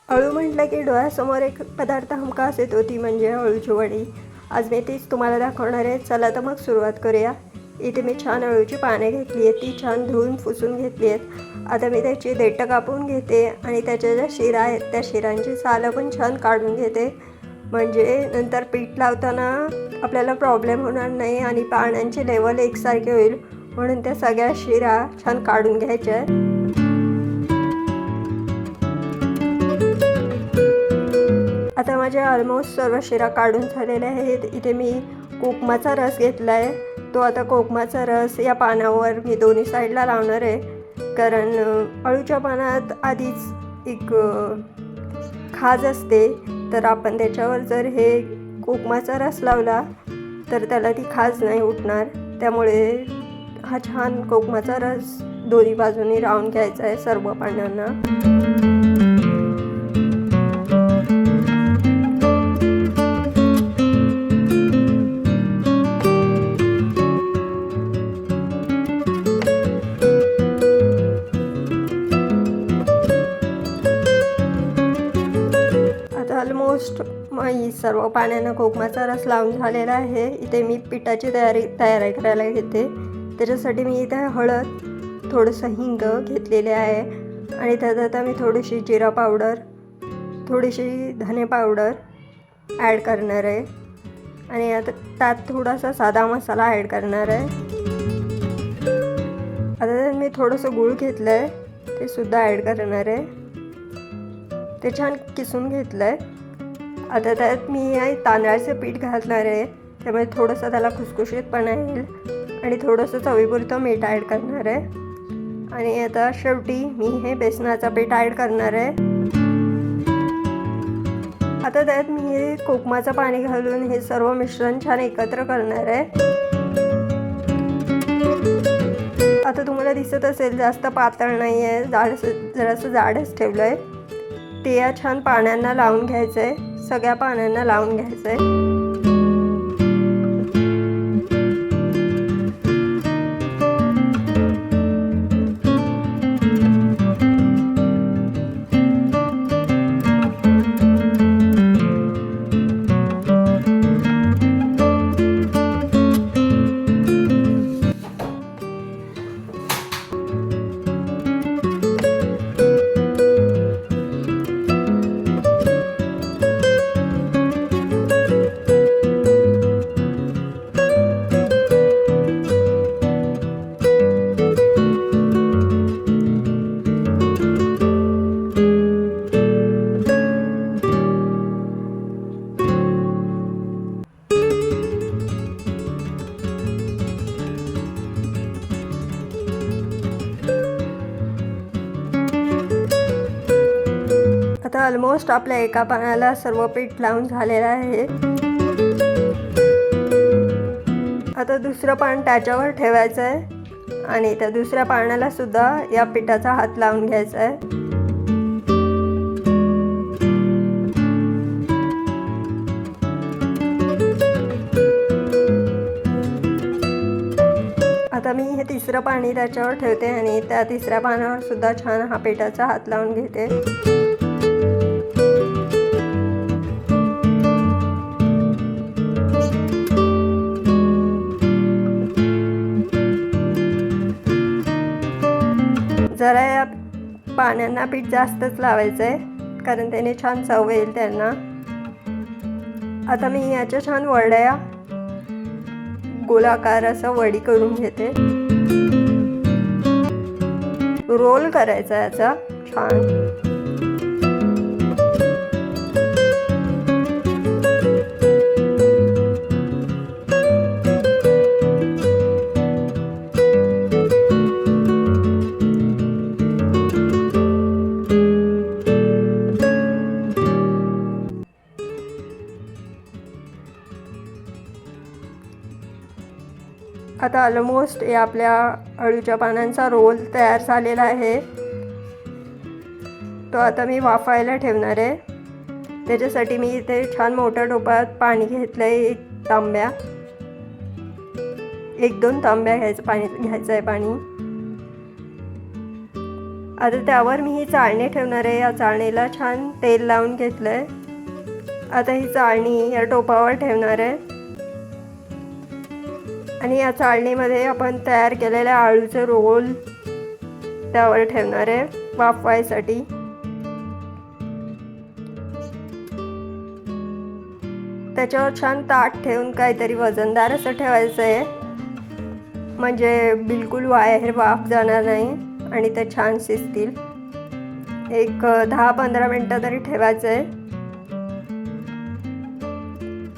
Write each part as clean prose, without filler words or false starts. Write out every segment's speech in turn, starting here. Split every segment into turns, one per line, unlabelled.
अळू म्हटलं की डोळ्यासमोर एक पदार्थ हमखास येतो, ती म्हणजे अळूची वडी. आज मी तीच तुम्हाला दाखवणार आहे. चला तर मग सुरुवात करूया. इथे मी छान अळूची पाने घेतली आहेत, ती छान धुवून पुसून घेतली आहेत. आता मी त्याची देठं कापून घेते आणि त्याच्या ज्या शिरा आहेत त्या शिरांची सालं पण छान काढून घेते, म्हणजे नंतर पीठ लावताना आपल्याला प्रॉब्लेम होणार नाही आणि पाण्याची लेवल एकसारखी होईल. म्हणून त्या सगळ्या शिरा छान काढून घ्यायच्या आहेत. आता माझे ऑलमोस्ट सर्व शिरा काढून झालेले आहेत. इथे मी कोकमाचा रस घेतला आहे. तो आता कोकमाचा रस या पानावर मी दोन्ही साईडला लावणार आहे, कारण अळूच्या पानात आधीच एक खाज असते. तर आपण त्याच्यावर जर हे कोकमाचा रस लावला तर त्याला ती खाज नाही उठणार. त्यामुळे हा छान कोकमाचा रस दोन्ही बाजूनी लावून घ्यायचा आहे सर्व पानांना. ऑलमोस्ट मी सर्व पाण्यानं कोकमाचा रस लावून झालेला आहे. इथे मी पिठाची तयारी करायला घेते. त्याच्यासाठी मी इथे हळद, थोडंसं हिंग घेतलेले आहे आणि त्यात आता मी थोडीशी जिरा पावडर, थोडीशी धने पावडर ॲड करणार आहे आणि आता त्यात थोडासा साधा मसाला ॲड करणार आहे. आता त्यात मी थोडंसं गूळ घेतलं आहे, ते सुद्धा ॲड करणार आहे. ते छान किसून घेतलं आहे. आता त्यात मी तांदळाचं पीठ घालणार आहे, त्यामुळे थोडंसं त्याला खुसखुशीतपणा येईल आणि थोडंसं चवीपुरतं मीठ ॲड करणार आहे. आणि आता शेवटी मी हे बेसनाचं पीठ ॲड करणार आहे. आता त्यात मी हे कोकमाचं पाणी घालून हे सर्व मिश्रण छान एकत्र करणार आहे. आता तुम्हाला दिसत असेल जास्त पातळ नाही आहे, जरासं जाडच ठेवलं आहे. ते या छान पाण्यांना लावून घ्यायचं आहे, सगळ्या पाण्यांना लावून घ्यायचं आहे. आता ऑलमोस्ट आपल्या एका पानाला सर्व पीठ लावून झालेलं आहे. आता दुसरं पान त्याच्यावर ठेवायचं आहे आणि त्या दुसऱ्या पानाला सुद्धा या पिठाचा हात लावून घ्यायचा आहे. आता मी हे तिसरं पाणी त्याच्यावर ठेवते आणि त्या तिसऱ्या पानावर सुद्धा छान हा पिठाचा हात लावून घेते. जरा या पाण्यांना पीठ जास्तच लावायचं आहे, कारण त्याने छान चव येईल त्यांना. आता मी याच्या छान वड्या गोलाकार असं वडी करून घेते. रोल करायचा याचा छान. आता ऑलमोस्ट या आपल्या अळूच्या पानांचा रोल तयार झालेला आहे. तो आता मी वाफायला ठेवणार आहे. त्याच्यासाठी मी इथे छान मोठ्या टोपात पाणी घेतलं आहे. एक दोन तांब्या घ्यायचं आहे पाणी. आता त्यावर मी ही चाळणी ठेवणार आहे. या चाळणीला छान तेल लावून घेतलं आहे. आता ही चाळणी या टोपावर ठेवणार आहे आणि या चाळणीमध्ये आपण तयार केलेल्या आळूचे रोल त्यावर ठेवणार आहे वाफवायसाठी. त्याच्यावर छान ताट ठेवून काहीतरी वजनदार असं ठेवायचं आहे, म्हणजे बिलकुल बाहेर वाफ जाणार नाही आणि ते छान शिजतील. एक 10-15 मिनटं तरी ठेवायचं आहे.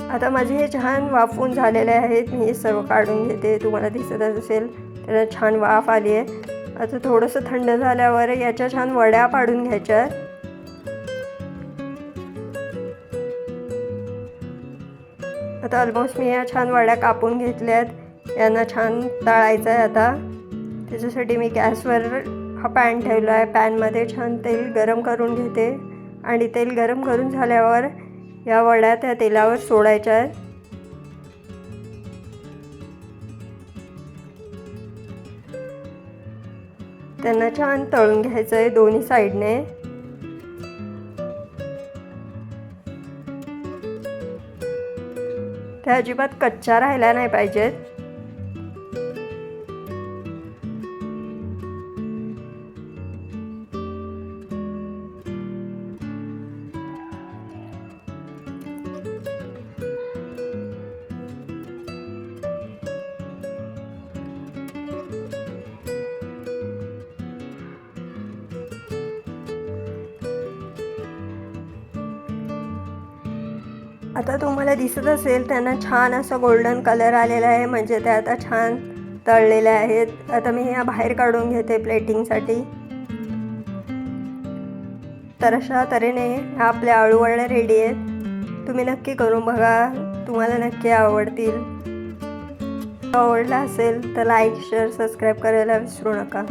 आता माझे हे छान वाफून झालेले आहेत. मी हे सर्व काढून घेते. तुम्हाला दिसतच असेल त्याला छान वाफ आली आहे. आता थोडंसं थंड झाल्यावर याच्या छान वड्या पाडून घ्यायच्या. आता ऑलमोस्ट मी या छान वड्या कापून घेतल्यात. यांना छान तळायचं आहे. आता त्याच्यासाठी मी गॅसवर हा पॅन ठेवला आहे. पॅनमध्ये छान तेल गरम करून घेते आणि तेल गरम करून झाल्यावर या वड्या त्या तेलावर सोडायच्या आहेत. त्यांना छान तळून घ्यायचं आहे दोन्ही साईडने. त्या अजिबात कच्च्या राहायला नाही पाहिजेत. आता तुम्हाला दिसत असेल त्यांना छान असा गोल्डन कलर आलेला आहे, म्हणजे ते आता छान तळलेले आहेत. आता मी ह्या बाहेर काढून घेते प्लेटिंगसाठी. तर अशा तऱ्हेने आपल्या आळू वड्या रेडी आहेत. तुम्ही नक्की करून बघा, तुम्हाला नक्की आवडतील. आवडला असेल तर लाईक, शेअर, सबस्क्राईब करायला विसरू नका.